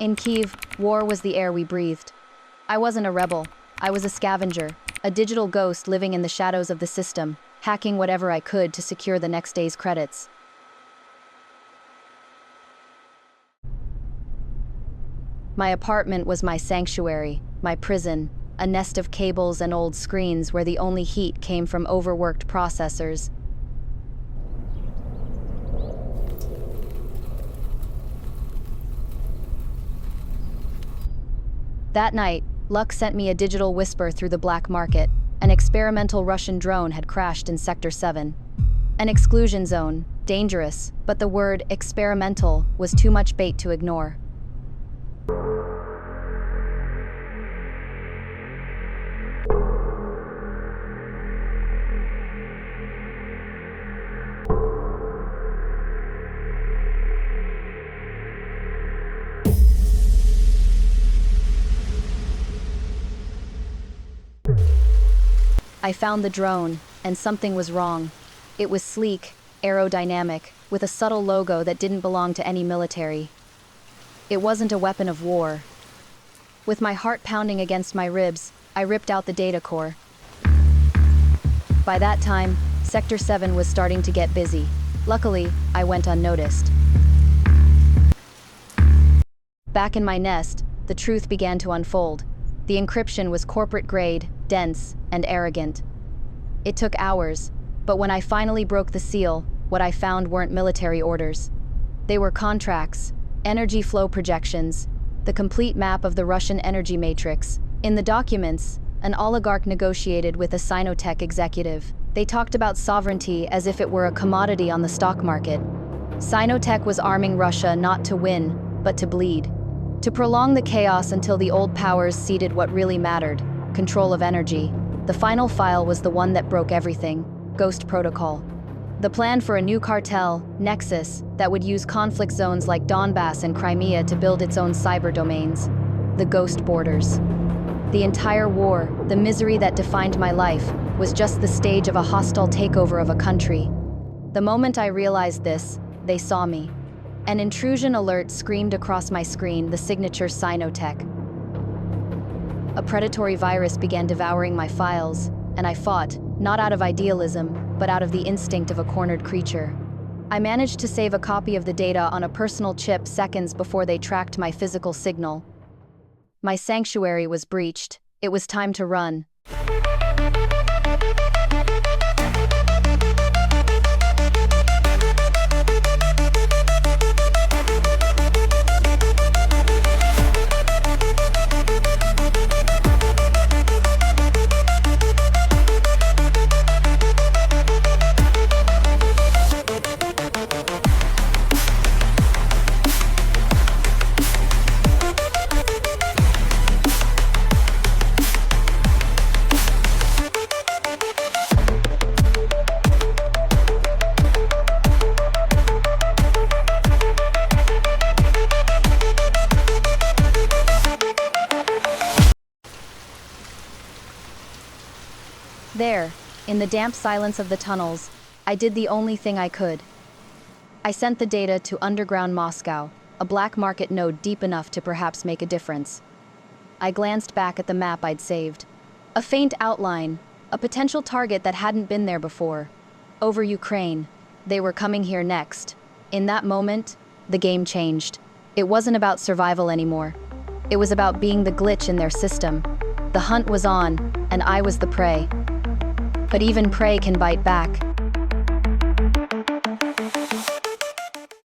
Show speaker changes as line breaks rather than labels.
In Kyiv, war was the air we breathed. I wasn't a rebel. I was a scavenger, a digital ghost living in the shadows of the system, hacking whatever I could to secure the next day's credits. My apartment was my sanctuary, my prison, a nest of cables and old screens where the only heat came from overworked processors. That night, luck sent me a digital whisper through the black market. An experimental Russian drone had crashed in Sector 7. An exclusion zone, dangerous, but the word experimental was too much bait to ignore. I found the drone, and something was wrong. It was sleek, aerodynamic, with a subtle logo that didn't belong to any military. It wasn't a weapon of war. With my heart pounding against my ribs, I ripped out the data core. By that time, Sector 7 was starting to get busy. Luckily, I went unnoticed. Back in my nest, the truth began to unfold. The encryption was corporate-grade, dense, and arrogant. It took hours, but when I finally broke the seal, what I found weren't military orders. They were contracts, energy flow projections, the complete map of the Russian energy matrix. In the documents, an oligarch negotiated with a SinoTech executive. They talked about sovereignty as if it were a commodity on the stock market. SinoTech was arming Russia not to win, but to bleed. To prolong the chaos until the old powers ceded what really mattered, control of energy. The final file was the one that broke everything, Ghost Protocol. The plan for a new cartel, Nexus, that would use conflict zones like Donbass and Crimea to build its own cyber domains. The Ghost Borders. The entire war, the misery that defined my life, was just the stage of a hostile takeover of a country. The moment I realized this, they saw me. An intrusion alert screamed across my screen, the signature SinoTech. A predatory virus began devouring my files, and I fought, not out of idealism, but out of the instinct of a cornered creature. I managed to save a copy of the data on a personal chip seconds before they tracked my physical signal. My sanctuary was breached. It was time to run. There, in the damp silence of the tunnels, I did the only thing I could. I sent the data to underground Moscow, a black market node deep enough to perhaps make a difference. I glanced back at the map I'd saved. A faint outline, a potential target that hadn't been there before. Over Ukraine. They were coming here next. In that moment, the game changed. It wasn't about survival anymore. It was about being the glitch in their system. The hunt was on, and I was the prey. But even prey can bite back.